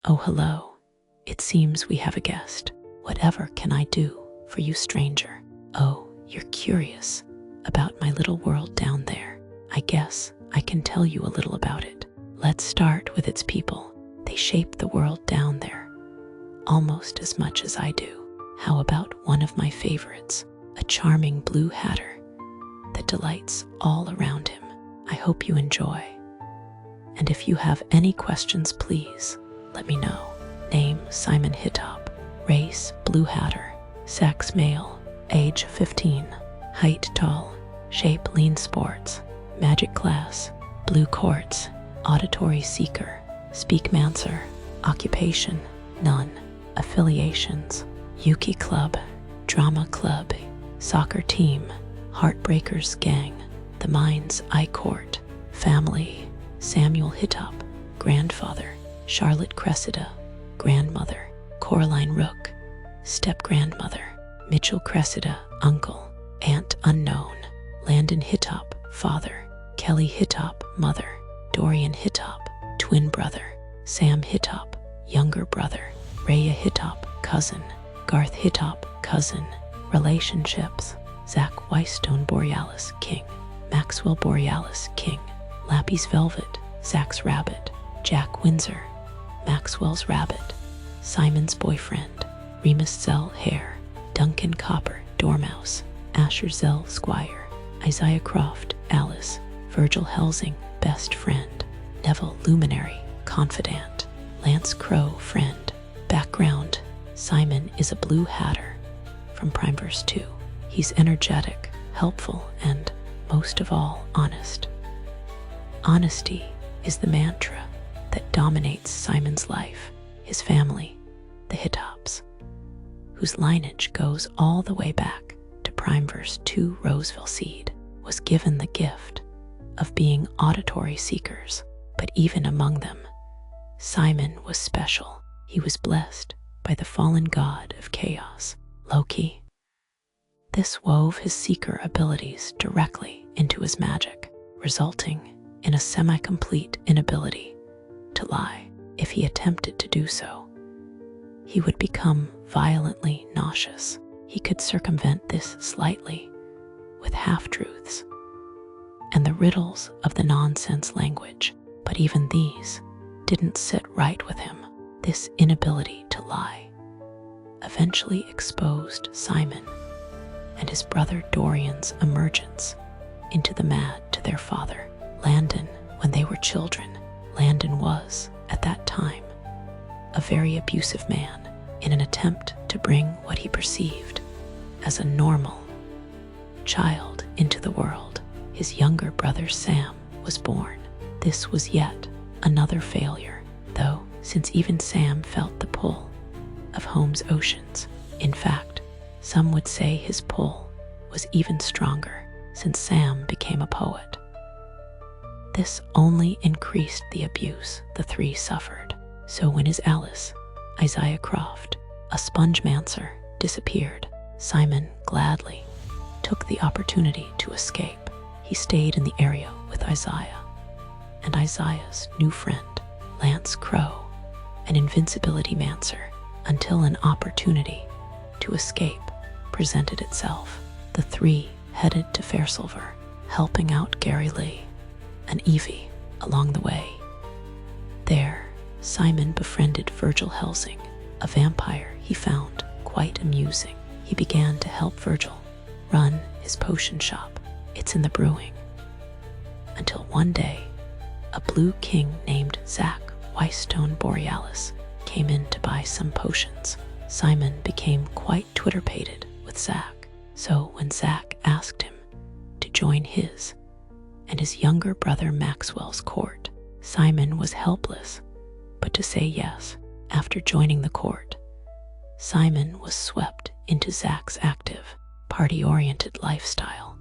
Oh, hello. It seems we have a guest. Whatever can I do for you, stranger? Oh, you're curious about my little world down there. I guess I can tell you a little about it. Let's start with its people. They shape the world down there almost as much as I do. How about one of my favorites, a charming blue hatter that delights all around him? I hope you enjoy. And if you have any questions, please let me know. Name Simon Hitop. Race blue hatter. Sex male. Age 15. Height tall. Shape lean sports. Magic class. Blue quartz. Auditory seeker. Speak mancer. Occupation none. Affiliations: Yuki Club, Drama Club, Soccer Team, Heartbreakers Gang, The Mind's Eye Court, Family, Samuel Hitop, Grandfather, Charlotte Cressida, Grandmother, Coraline Rook, Step-Grandmother, Mitchell Cressida, Uncle, Aunt Unknown, Landon Hitop, Father, Kelly Hitop, Mother, Dorian Hitop, Twin Brother, Sam Hitop, Younger Brother, Rhea Hitop, Cousin, Garth Hitop, Cousin. Relationships: Zach Weistone Borealis, King, Maxwell Borealis, King, Lappy's Velvet, Zach's Rabbit, Jack Windsor, Maxwell's Rabbit, Simon's Boyfriend, Remus Zell Hare, Duncan Copper, Dormouse, Asher Zell Squire, Isaiah Croft, Alice, Virgil Helsing, Best Friend, Neville Luminary, Confidant, Lance Crow, Friend. Background: Simon is a blue hatter. From Primeverse 2, he's energetic, helpful, and, most of all, honest. Honesty is the mantra that dominates Simon's life. His family, the Hitops, whose lineage goes all the way back to Primeverse 2 Roseville Seed, was given the gift of being auditory seekers. But even among them, Simon was special. He was blessed by the fallen god of chaos, Loki. This wove his seeker abilities directly into his magic, resulting in a semi-complete inability to lie. If he attempted to do so, he would become violently nauseous. He could circumvent this slightly with half-truths and the riddles of the nonsense language, but even these didn't sit right with him. This inability to lie eventually exposed Simon and his brother Dorian's emergence into the mad to their father, Landon. When they were children, Landon was, at that time, a very abusive man. In an attempt to bring what he perceived as a normal child into the world, his younger brother Sam was born. This was yet another failure, though, since even Sam felt the pull of home's oceans. In fact, some would say his pull was even stronger since Sam became a poet. This only increased the abuse the three suffered. So when his Alice, Isaiah Croft, a spongemancer, disappeared, Simon gladly took the opportunity to escape. He stayed in the area with Isaiah and Isaiah's new friend, Lance Crow, an invincibility mancer, until an opportunity to escape presented itself. The three headed to Fairsilver, helping out Gary Lee and Evie along the way. There, Simon befriended Virgil Helsing, a vampire he found quite amusing. He began to help Virgil run his potion shop. It's in the brewing. Until one day, a blue king named Zach Weistone Borealis came in to buy some potions. Simon became quite twitterpated with Zach, so when Zach asked him to join his and his younger brother Maxwell's court, Simon was helpless but to say yes. After joining the court, Simon was swept into Zach's active, party-oriented lifestyle.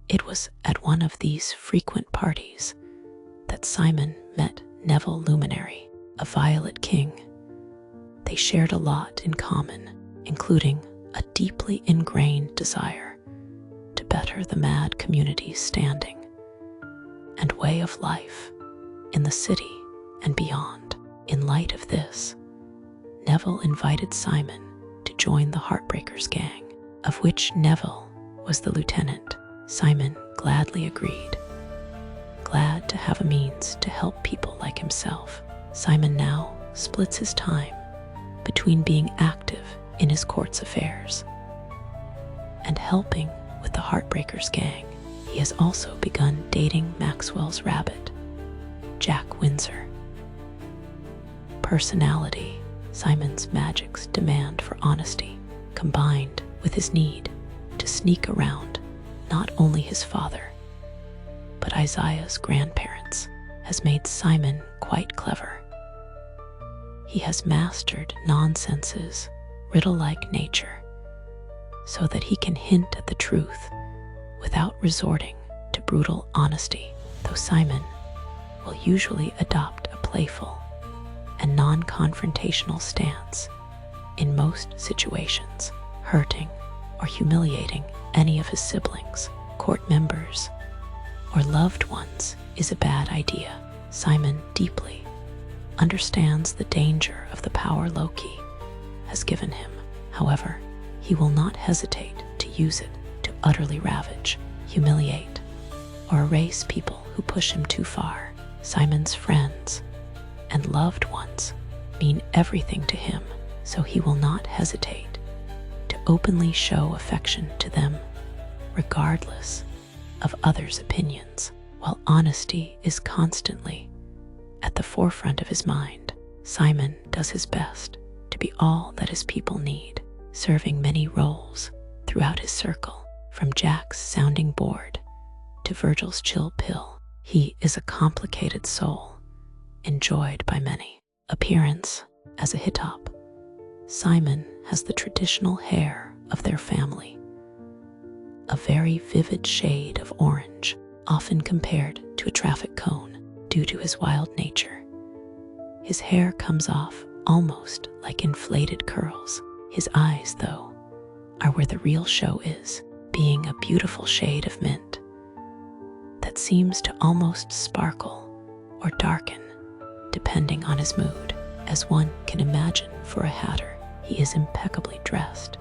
It was at one of these frequent parties that Simon met Neville Luminary, a Violet King. They shared a lot in common, including a deeply ingrained desire to better the mad community's standing and way of life in the city and beyond. In light of this, Neville invited Simon to join the Heartbreakers gang, of which Neville was the lieutenant. Simon gladly agreed, glad to have a means to help people like himself. Simon now splits his time between being active in his court's affairs and helping with the Heartbreakers gang. He has also begun dating Maxwell's rabbit, Jack Windsor. Personality: Simon's magic's demand for honesty, combined with his need to sneak around not only his father, but Isaiah's grandparents, has made Simon quite clever. He has mastered nonsense's riddle-like nature so that he can hint at the truth without resorting to brutal honesty, though Simon will usually adopt a playful and non-confrontational stance in most situations. Hurting or humiliating any of his siblings, court members, or loved ones is a bad idea. Simon deeply understands the danger of the power Loki has given him. However, he will not hesitate to use it to utterly ravage, humiliate, or erase people who push him too far. Simon's friends and loved ones mean everything to him, so he will not hesitate to openly show affection to them, regardless of others' opinions. While honesty is constantly at the forefront of his mind, Simon does his best to be all that his people need, serving many roles throughout his circle, from Jack's sounding board to Virgil's chill pill. He is a complicated soul, enjoyed by many. Appearance: as a Hitop, Simon has the traditional hair of their family, a very vivid shade of orange, often compared to a traffic cone due to his wild nature. His hair comes off almost like inflated curls. His eyes, though, are where the real show is, being a beautiful shade of mint that seems to almost sparkle or darken depending on his mood. As one can imagine for a hatter, he is impeccably dressed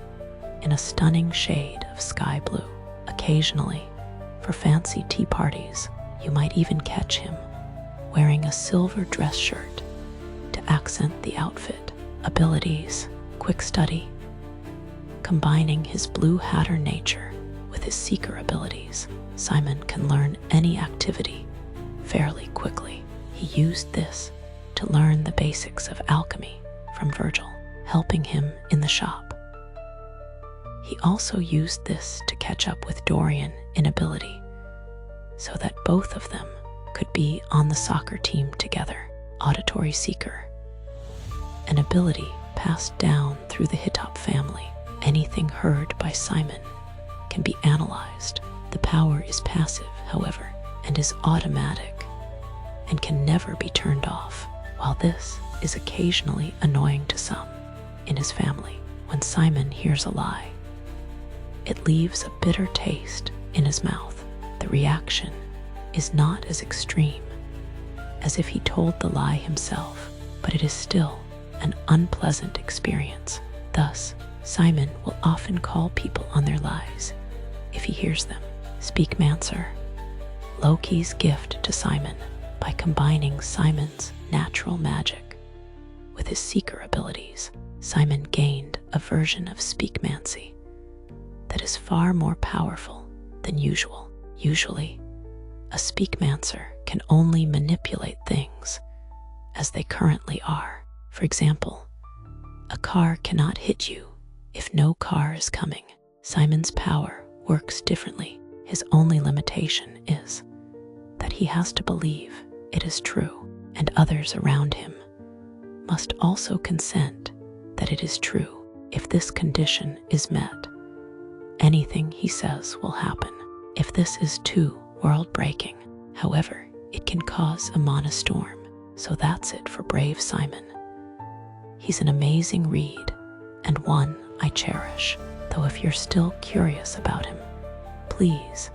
in a stunning shade of sky blue. Occasionally, for fancy tea parties, you might even catch him wearing a silver dress shirt to accent the outfit. Abilities: quick study. Combining his blue hatter nature with his seeker abilities, Simon can learn any activity fairly quickly. He used this to learn the basics of alchemy from Virgil, helping him in the shop. He also used this to catch up with Dorian in ability, so that both of them could be on the soccer team together. Auditory seeker, an ability passed down through the Hitop family. Anything heard by Simon can be analyzed. The power is passive, however, and is automatic and can never be turned off. While this is occasionally annoying to some in his family, when Simon hears a lie, it leaves a bitter taste in his mouth. The reaction is not as extreme as if he told the lie himself, but it is still an unpleasant experience. Thus, Simon will often call people on their lies if he hears them. Speakmancer, Loki's gift to Simon. By combining Simon's natural magic with his seeker abilities, Simon gained a version of speakmancy that is far more powerful than usual. Usually, a speakmancer can only manipulate things as they currently are. For example, a car cannot hit you if no car is coming. Simon's power works differently. His only limitation is that he has to believe it is true, and others around him must also consent that it is true. If this condition is met, anything he says will happen. If this is too world-breaking, however, it can cause a monostorm. So that's it for brave Simon. He's an amazing read, and one I cherish. Though if you're still curious about him, please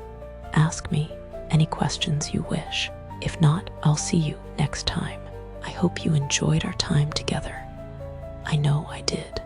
ask me any questions you wish. If not, I'll see you next time. I hope you enjoyed our time together. I know I did.